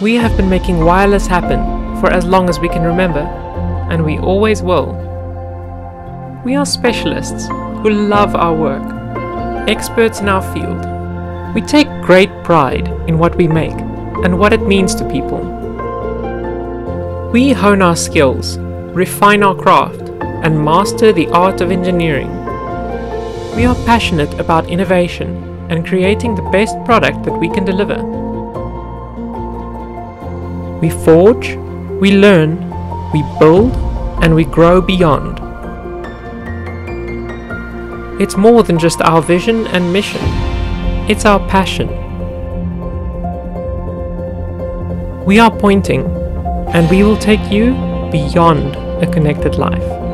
We have been making wireless happen for as long as we can remember, and we always will. We are specialists who love our work, experts in our field. We take great pride in what we make and what it means to people. We hone our skills, refine our craft, and master the art of engineering. We are passionate about innovation and creating the best product that we can deliver. We forge, we learn, we build, and we grow beyond. It's more than just our vision and mission. It's our passion. We are Poynting, and we will take you beyond a connected life.